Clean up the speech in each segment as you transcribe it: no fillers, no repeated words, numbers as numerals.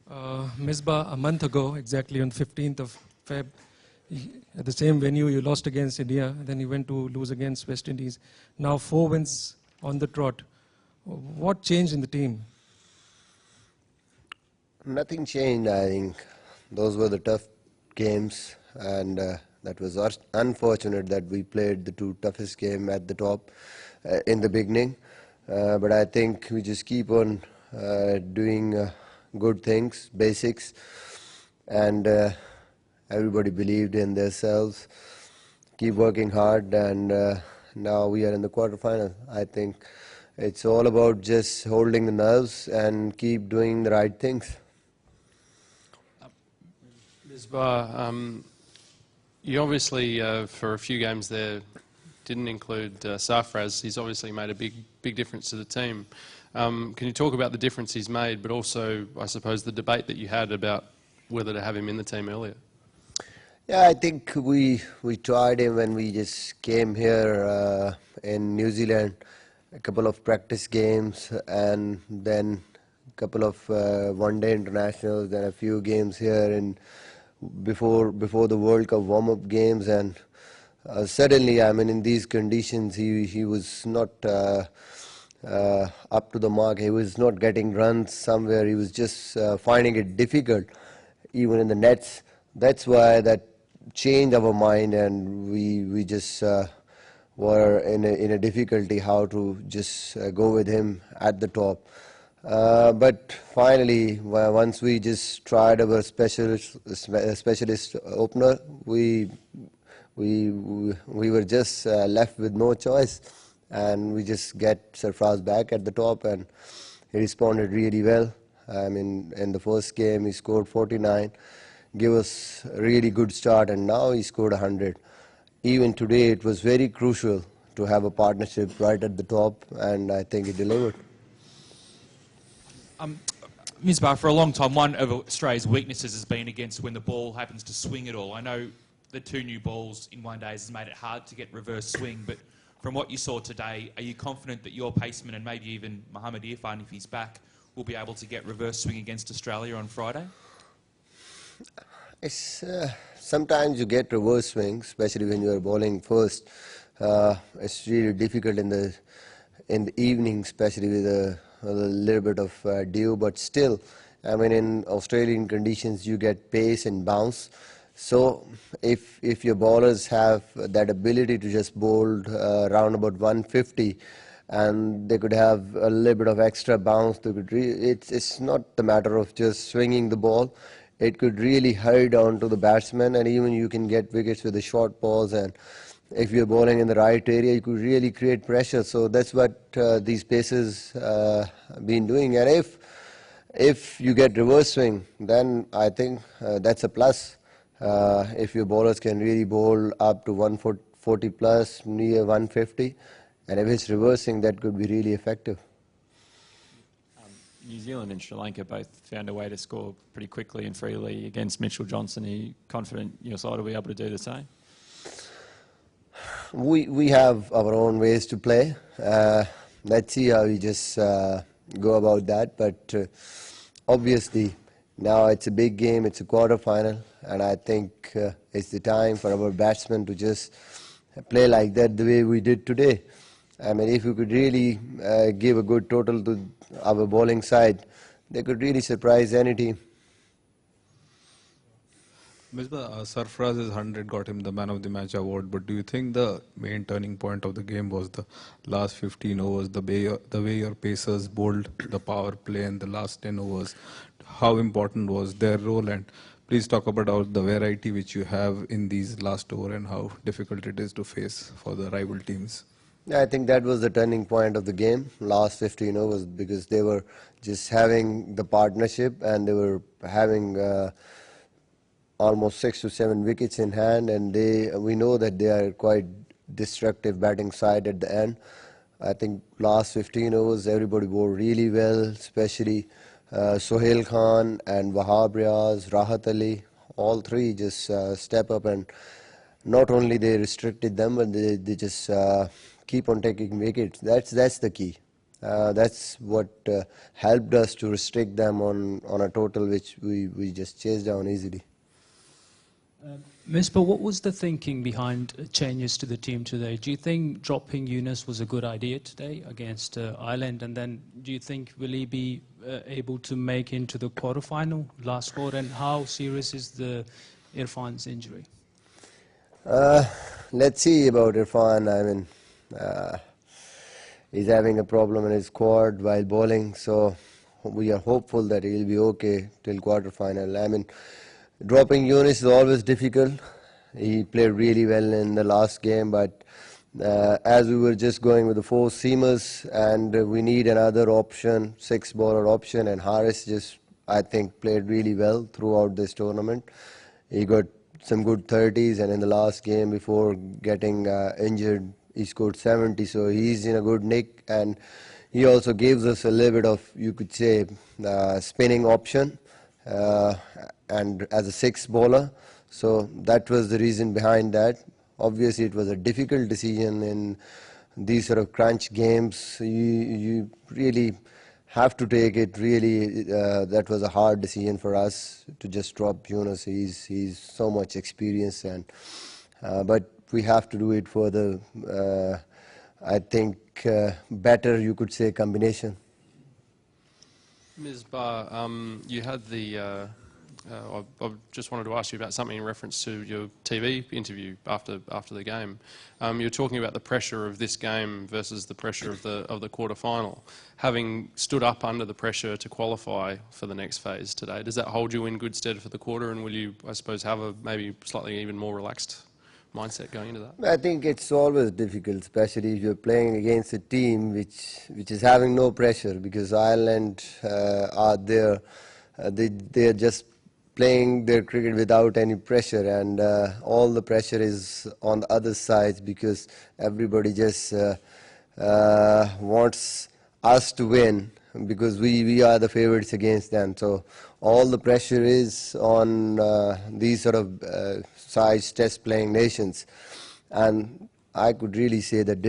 Misbah, a month ago, exactly on 15th of Feb, at the same venue you lost against India, then you went to lose against West Indies. Now 4 wins on the trot. What changed in the team? Nothing changed, I think. Those were the tough games, and that was unfortunate that we played the two toughest games at the top in the beginning. But I think we just keep on doing good things, basics, and everybody believed in themselves. Keep working hard, and now we are in the quarterfinal. I think it's all about just holding the nerves and keep doing the right things. Misbah, you obviously, for a few games there, didn't include Sarfraz. He's obviously made a big difference to the team. Can you talk about the difference he's made, but also, I suppose, the debate that you had about whether to have him in the team earlier? Yeah, I think we tried him when we just came here in New Zealand, a couple of practice games, and then a couple of one-day internationals, then a few games here in before the World Cup warm-up games, and suddenly, I mean, in these conditions, he was not up to the mark. He was not getting runs somewhere. He was just finding it difficult, even in the nets. That's why that changed our mind, and we just were in a difficulty how to just go with him at the top. But finally, once we just tried our specialist opener, we were just left with no choice, and we just get Sarfraz back at the top, and he responded really well. I mean, in the first game he scored 49, gave us a really good start, and now he scored 100. Even today it was very crucial to have a partnership right at the top, and I think he delivered. Misbah, for a long time, one of Australia's weaknesses has been against when the ball happens to swing at all. I know the 2 new balls in one day has made it hard to get reverse swing, but from what you saw today, are you confident that your paceman and maybe even Mohammad Irfan, if he's back, will be able to get reverse swing against Australia on Friday? It's sometimes you get reverse swing, especially when you are bowling first. It's really difficult in the evening, especially with a little bit of dew. But still, I mean, in Australian conditions, you get pace and bounce. So if your bowlers have that ability to just bowl around about 150, and they could have a little bit of extra bounce, they could it's not the matter of just swinging the ball. It could really hurry down to the batsman, and even you can get wickets with the short balls. And if you're bowling in the right area, you could really create pressure. So that's what these pacers been doing. And if you get reverse swing, then I think that's a plus. If your bowlers can really bowl up to 140 plus, near 150, and if it's reversing, that could be really effective. New Zealand and Sri Lanka both found a way to score pretty quickly and freely against Mitchell Johnson. Are you confident your side will be able to do the same? We have our own ways to play. Let's see how we just go about that. But obviously, now it's a big game, it's a quarter-final, and I think it's the time for our batsmen to just play like that the way we did today. I mean, if we could really give a good total to our bowling side, they could really surprise any team. Misbah, Sarfraz's 100 got him the Man of the Match award, but do you think the main turning point of the game was the last 15 overs, the way your pacers bowled the power play in the last 10 overs? How important was their role? And please talk about the variety which you have in these last over and how difficult it is to face for the rival teams. I think that was the turning point of the game, last 15 overs, because they were just having the partnership and they were having almost 6 to 7 wickets in hand, and we know that they are quite destructive batting side at the end. I think last 15 overs everybody bowled really well, especially Sohail Khan and Wahab Riaz, Rahat Ali, all three just step up, and not only they restricted them, but they just keep on taking wickets. That's the key. That's what helped us to restrict them on a total which we just chased down easily. Misbah, what was the thinking behind changes to the team today? Do you think dropping Yunus was a good idea today against Ireland? And then do you think will he be able to make into the quarterfinal last four? And how serious is the Irfan's injury? Let's see about Irfan. I mean, he's having a problem in his quad while bowling, so we are hopeful that he'll be okay till quarterfinal. I mean, dropping Yunus is always difficult. He played really well in the last game, but as we were just going with the four seamers and we need another option, six-bowler option, and Harris just, I think, played really well throughout this tournament. He got some good 30s, and in the last game before getting injured, he scored 70, so he's in a good nick, and he also gives us a little bit of, you could say, spinning option. And as a six bowler, so that was the reason behind that. Obviously it was a difficult decision in these sort of crunch games. You really have to take it. Really, that was a hard decision for us to just drop Yunus. He's so much experience, and but we have to do it for the I think better, you could say, combination. Misbah, you had the. I just wanted to ask you about something in reference to your TV interview after the game. You're talking about the pressure of this game versus the pressure of the quarter final. Having stood up under the pressure to qualify for the next phase today, does that hold you in good stead for the quarter? And will you, I suppose, have a maybe slightly even more relaxed mindset going into that? I think it's always difficult, especially if you're playing against a team which is having no pressure, because Ireland are there. They're just playing their cricket without any pressure, and all the pressure is on the other side, because everybody just wants us to win, because we are the favorites against them. So all the pressure is on these sort of sides, test playing nations, and I could really say that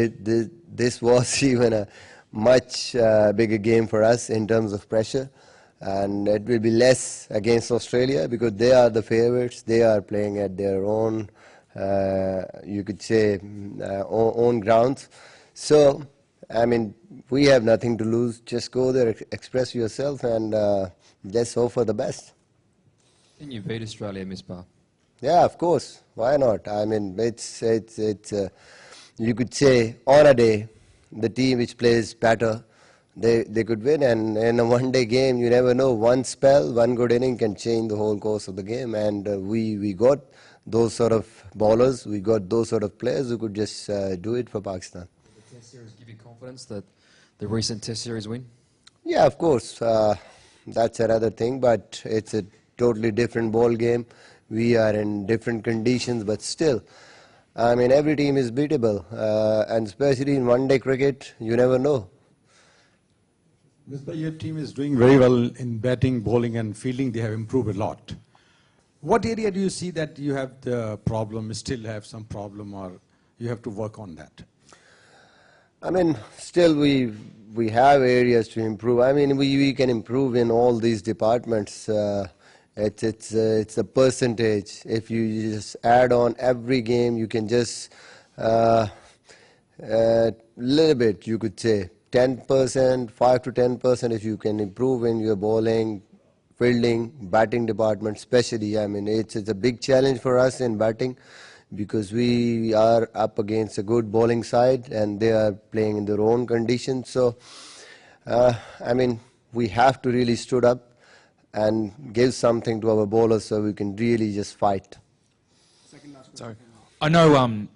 this was even a much bigger game for us in terms of pressure. And it will be less against Australia, because they are the favorites. They are playing at their own, you could say, own grounds. So, I mean, we have nothing to lose. Just go there, express yourself, and just hope for the best. Can you beat Australia, Misbah? Yeah, of course. Why not? I mean, it's you could say, on a day, the team which plays better, they could win. And in a one-day game, you never know. One spell, one good inning can change the whole course of the game. And we got those sort of bowlers, we got those sort of players who could just do it for Pakistan. Did the Test series give you confidence that the recent Test series win? Yeah, of course. That's another thing, but it's a totally different ball game. We are in different conditions, but still, I mean, every team is beatable. And especially in one-day cricket, you never know. Misbah, your team is doing very well in batting, bowling and fielding. They have improved a lot. What area do you see that you have the problem, still have some problem, or you have to work on that? I mean, still we have areas to improve. I mean, we can improve in all these departments. It's a percentage. If you just add on every game, you can just little bit, you could say. 10%, 5 to 10%, if you can improve in your bowling, fielding, batting department especially. I mean, it's a big challenge for us in batting, because we are up against a good bowling side and they are playing in their own conditions. So, I mean, we have to really stood up and give something to our bowlers so we can really just fight. Sorry. I know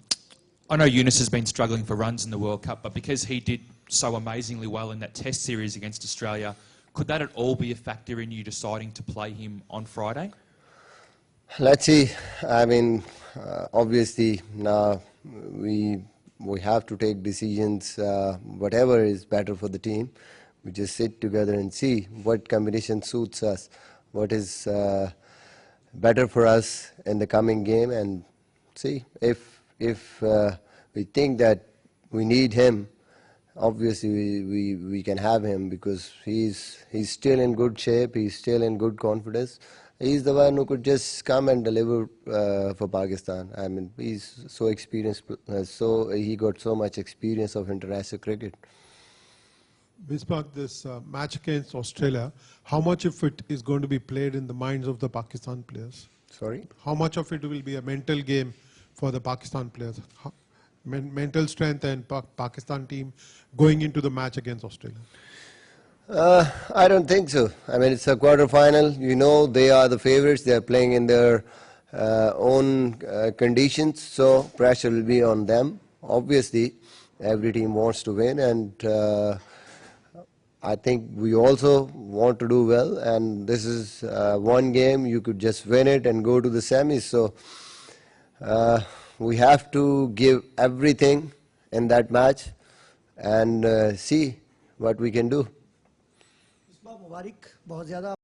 Yunus has been struggling for runs in the World Cup, but because he did so amazingly well in that Test series against Australia, could that at all be a factor in you deciding to play him on Friday? Let's see. I mean, obviously now we have to take decisions. Whatever is better for the team, we just sit together and see what combination suits us, what is better for us in the coming game, and see if we think that we need him obviously we can have him because he's still in good shape, he's still in good confidence. He's the one who could just come and deliver for Pakistan. I mean, he's so experienced, he got so much experience of international cricket. Misbah, this match against Australia, how much of it is going to be played in the minds of the Pakistan players? Sorry? How much of it will be a mental game for the Pakistan players? Mental strength and Pakistan team going into the match against Australia? I don't think so. I mean, it's a quarter-final. You know, they are the favorites. They are playing in their own conditions, so pressure will be on them. Obviously, every team wants to win, and I think we also want to do well. And this is one game you could just win it and go to the semis. So we have to give everything in that match and see what we can do. मुबारक बहुत ज़्यादा